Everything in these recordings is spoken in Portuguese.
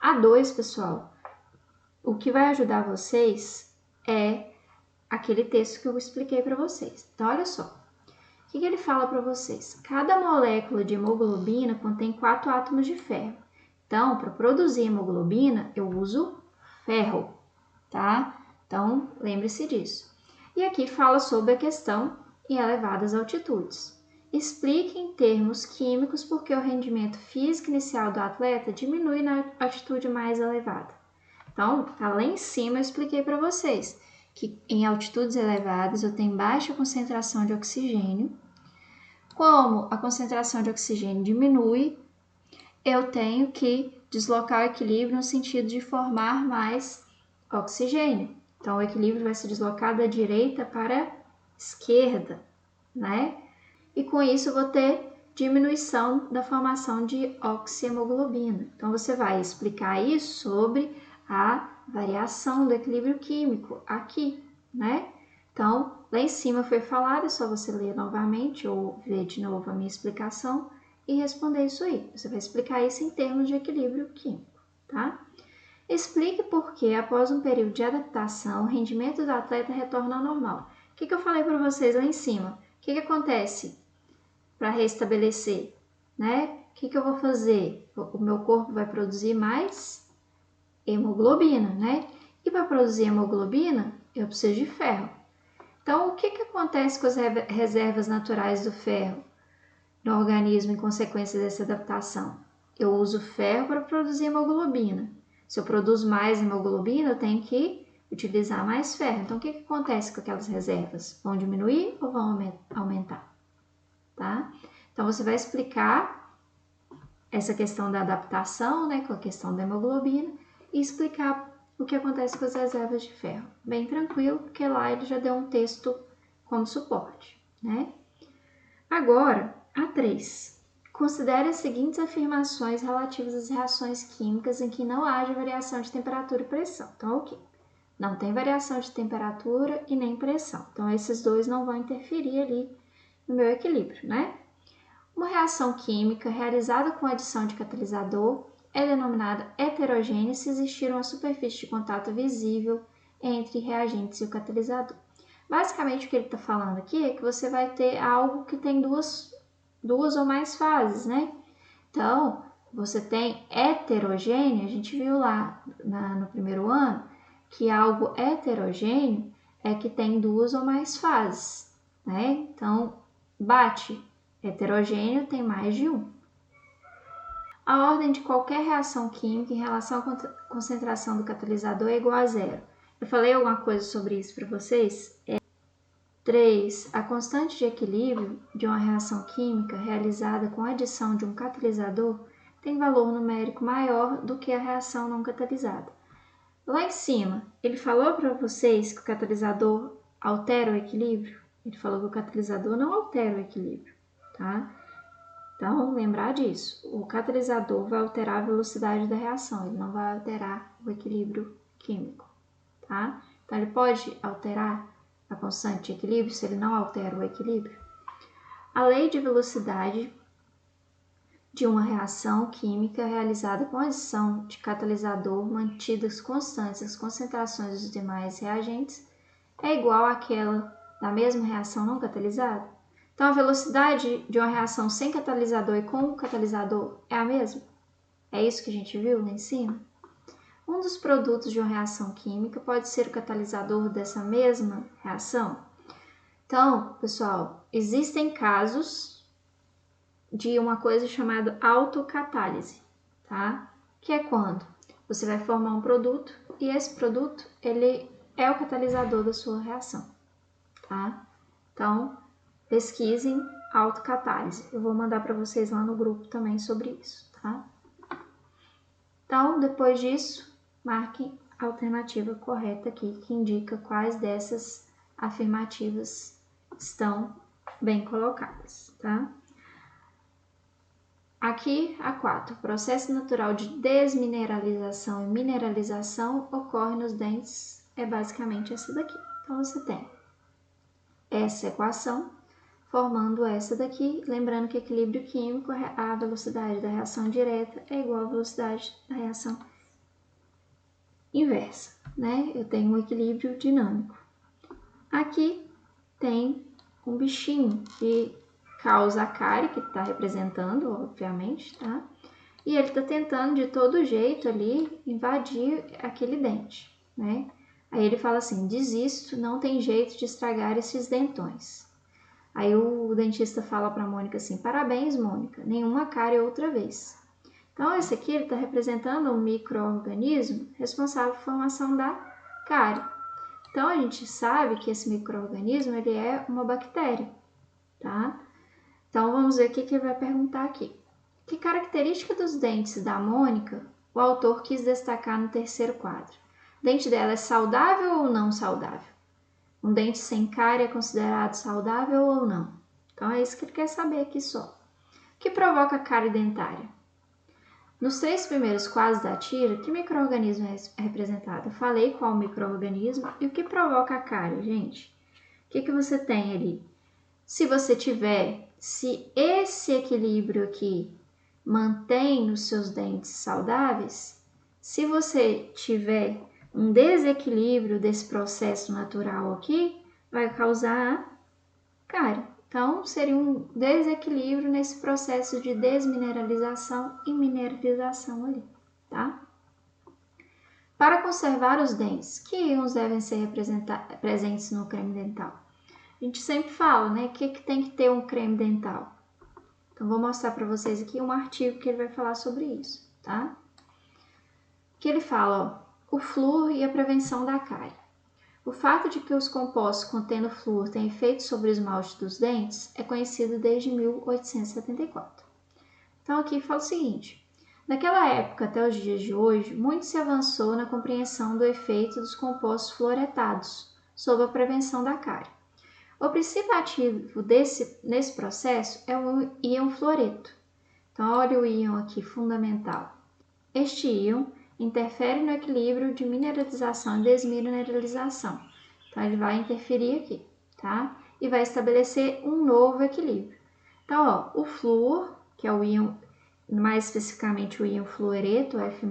A2, pessoal, o que vai ajudar vocês é aquele texto que eu expliquei para vocês. Então, olha só. O que ele fala para vocês? Cada molécula de hemoglobina contém 4 átomos de ferro. Então, para produzir hemoglobina, eu uso ferro, tá? Então, lembre-se disso. E aqui fala sobre a questão em elevadas altitudes. Explique em termos químicos por que o rendimento físico inicial do atleta diminui na altitude mais elevada. Então, tá lá em cima eu expliquei para vocês que em altitudes elevadas eu tenho baixa concentração de oxigênio. Como a concentração de oxigênio diminui, eu tenho que deslocar o equilíbrio no sentido de formar mais oxigênio. Então, o equilíbrio vai se deslocar da direita para a esquerda, né? E com isso eu vou ter diminuição da formação de oxihemoglobina. Então, você vai explicar isso sobre a variação do equilíbrio químico aqui, né? Então, lá em cima foi falado, é só você ler novamente ou ver de novo a minha explicação e responder isso aí. Você vai explicar isso em termos de equilíbrio químico, tá? Explique por que, após um período de adaptação, o rendimento do atleta retorna ao normal. O que eu falei para vocês lá em cima? O que acontece para restabelecer, né? O que eu vou fazer? O meu corpo vai produzir mais hemoglobina, né? E para produzir hemoglobina, eu preciso de ferro. Então, o que acontece com as reservas naturais do ferro no organismo em consequência dessa adaptação? Eu uso ferro para produzir hemoglobina. Se eu produzo mais hemoglobina, eu tenho que utilizar mais ferro. Então, o que acontece com aquelas reservas? Vão diminuir ou vão aumentar? Tá? Então, você vai explicar essa questão da adaptação, né, com a questão da hemoglobina, e explicar o que acontece com as reservas de ferro. Bem tranquilo, porque lá ele já deu um texto como suporte, né? Agora, A3. Considere as seguintes afirmações relativas às reações químicas em que não haja variação de temperatura e pressão. Então, ok. Não tem variação de temperatura e nem pressão. Então, esses dois não vão interferir ali no meu equilíbrio, né? Uma reação química realizada com adição de catalisador é denominada heterogênea se existir uma superfície de contato visível entre reagentes e o catalisador. Basicamente, o que ele está falando aqui é que você vai ter algo que tem duas ou mais fases, né? Então, você tem heterogêneo, a gente viu lá no primeiro ano, que algo heterogêneo é que tem duas ou mais fases, né? Então, bate. Heterogêneo tem mais de um. A ordem de qualquer reação química em relação à concentração do catalisador é igual a zero. Eu falei alguma coisa sobre isso para vocês? 3. A constante de equilíbrio de uma reação química realizada com a adição de um catalisador tem valor numérico maior do que a reação não catalisada. Lá em cima, ele falou para vocês que o catalisador altera o equilíbrio? Ele falou que o catalisador não altera o equilíbrio, tá? Então, lembrar disso. O catalisador vai alterar a velocidade da reação, ele não vai alterar o equilíbrio químico, tá? Então, ele pode alterar a constante de equilíbrio se ele não altera o equilíbrio. A lei de velocidade de uma reação química realizada com adição de catalisador mantidas constantes as concentrações dos demais reagentes é igual àquela da mesma reação não catalisada. Então, a velocidade de uma reação sem catalisador e com o catalisador é a mesma? É isso que a gente viu lá em cima? Um dos produtos de uma reação química pode ser o catalisador dessa mesma reação? Então, pessoal, existem casos de uma coisa chamada autocatálise, tá? Que é quando você vai formar um produto e esse produto, ele é o catalisador da sua reação, tá? Então, pesquisem autocatálise. Eu vou mandar para vocês lá no grupo também sobre isso, tá? Então, depois disso, marquem a alternativa correta aqui, que indica quais dessas afirmativas estão bem colocadas, tá? Aqui, a 4. O processo natural de desmineralização e mineralização ocorre nos dentes, é basicamente essa daqui. Então, você tem essa equação formando essa daqui, lembrando que equilíbrio químico, a velocidade da reação direta é igual à velocidade da reação inversa, né? Eu tenho um equilíbrio dinâmico. Aqui tem um bichinho que causa a cárie, que está representando, obviamente, tá? E ele está tentando de todo jeito ali invadir aquele dente, né? Aí ele fala assim, desisto, não tem jeito de estragar esses dentões. Aí o dentista fala para a Mônica assim, parabéns, Mônica, nenhuma cárie outra vez. Então esse aqui ele está representando um micro-organismo responsável pela formação da cárie. Então a gente sabe que esse micro-organismo ele é uma bactéria, tá? Então vamos ver o que ele vai perguntar aqui. Que característica dos dentes da Mônica o autor quis destacar no terceiro quadro? O dente dela é saudável ou não saudável? Um dente sem cárie é considerado saudável ou não? Então é isso que ele quer saber aqui só. O que provoca cárie dentária? Nos 3 primeiros quadros da tira, que micro-organismo é representado? Eu falei qual micro-organismo e o que provoca a cárie, gente. O que você tem ali? Se esse equilíbrio aqui mantém os seus dentes saudáveis, se você tiver um desequilíbrio desse processo natural aqui, vai causar a cárie. Então, seria um desequilíbrio nesse processo de desmineralização e mineralização ali, tá? Para conservar os dentes, que íons devem ser presentes no creme dental? A gente sempre fala, né? O que tem que ter um creme dental? Então, vou mostrar para vocês aqui um artigo que ele vai falar sobre isso, tá? Que ele fala, ó, o flúor e a prevenção da cárie. O fato de que os compostos contendo flúor têm efeito sobre o esmalte dos dentes é conhecido desde 1874. Então, aqui fala o seguinte, naquela época até os dias de hoje, muito se avançou na compreensão do efeito dos compostos fluoretados sobre a prevenção da cárie. O princípio ativo nesse processo é o íon fluoreto. Então, olha o íon aqui fundamental. Este íon interfere no equilíbrio de mineralização e desmineralização. Então, ele vai interferir aqui, tá? E vai estabelecer um novo equilíbrio. Então, ó, o flúor, que é o íon, mais especificamente o íon fluoreto, F-,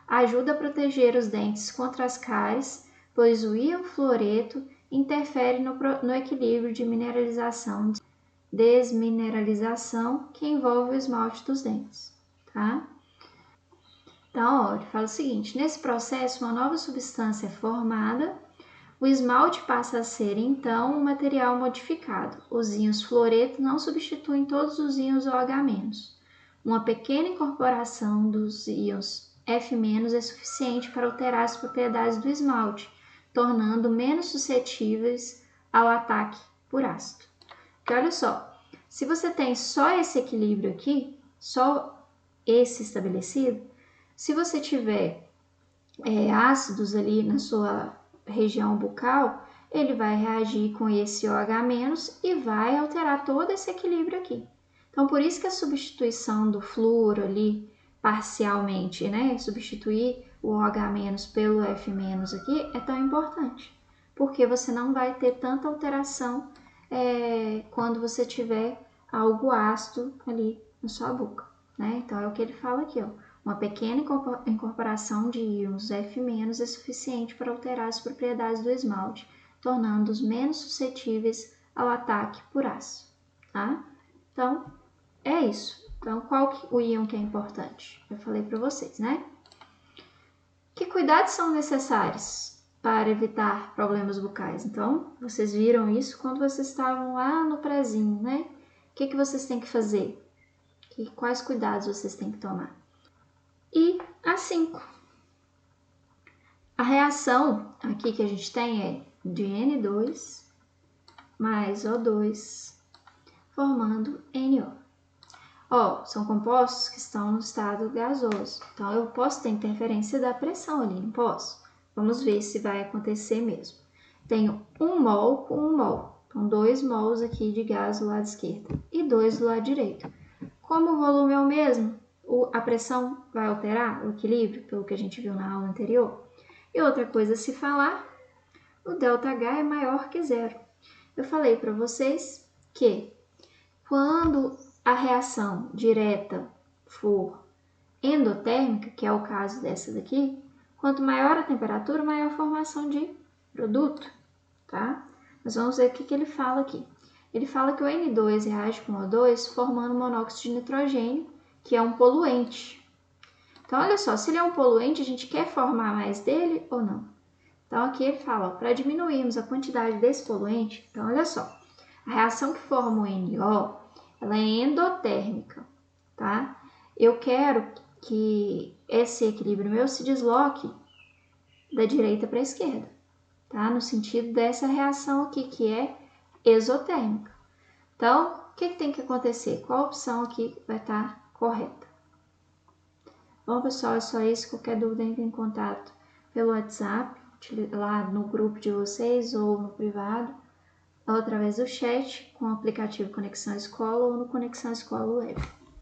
ajuda a proteger os dentes contra as cáries, pois o íon fluoreto interfere no equilíbrio de mineralização e desmineralização que envolve o esmalte dos dentes, tá? Então, ó, ele fala o seguinte, nesse processo uma nova substância é formada, o esmalte passa a ser, então, um material modificado. Os íons fluoreto não substituem todos os íons OH-. Uma pequena incorporação dos íons F- é suficiente para alterar as propriedades do esmalte, tornando menos suscetíveis ao ataque por ácido. Porque olha só, se você tem só esse equilíbrio aqui, só esse estabelecido, se você tiver ácidos ali na sua região bucal, ele vai reagir com esse OH- e vai alterar todo esse equilíbrio aqui. Então, por isso que a substituição do flúor ali, parcialmente, né, substituir o OH- pelo F- aqui é tão importante, porque você não vai ter tanta alteração quando você tiver algo ácido ali na sua boca, né? Então, é o que ele fala aqui, ó. Uma pequena incorporação de íons F- é suficiente para alterar as propriedades do esmalte, tornando-os menos suscetíveis ao ataque por ácido, tá? Então, é isso. Então, qual o íon que é importante? Eu falei para vocês, né? Que cuidados são necessários para evitar problemas bucais? Então, vocês viram isso quando vocês estavam lá no prezinho, né? O que vocês têm que fazer? Quais cuidados vocês têm que tomar? E a 5. A reação aqui que a gente tem é de N2 mais O2 formando NO. Ó, são compostos que estão no estado gasoso. Então, eu posso ter interferência da pressão ali, não posso? Vamos ver se vai acontecer mesmo. Tenho 1 mol com 1 mol. Então, 2 mols aqui de gás do lado esquerdo e 2 do lado direito. Como o volume é o mesmo, a pressão vai alterar o equilíbrio, pelo que a gente viu na aula anterior. E outra coisa a se falar, o ΔH é maior que zero. Eu falei para vocês que quando a reação direta for endotérmica, que é o caso dessa daqui, Quanto maior a temperatura, maior a formação de produto, tá? Mas vamos ver o que ele fala aqui. Ele fala que o N2 reage com o O2 formando monóxido de nitrogênio, que é um poluente. Então, olha só, se ele é um poluente, a gente quer formar mais dele ou não? Então, aqui ele fala, para diminuirmos a quantidade desse poluente, então, olha só, a reação que forma o NO, ela é endotérmica, tá? Eu quero que esse equilíbrio meu se desloque da direita para a esquerda, tá? No sentido dessa reação aqui, que é exotérmica. Então, o que tem que acontecer? Qual opção aqui vai estar correta? Bom, pessoal, é só isso. Qualquer dúvida, entre em contato pelo WhatsApp, lá no grupo de vocês ou no privado, ou através do chat com o aplicativo Conexão Escola ou no Conexão Escola Web.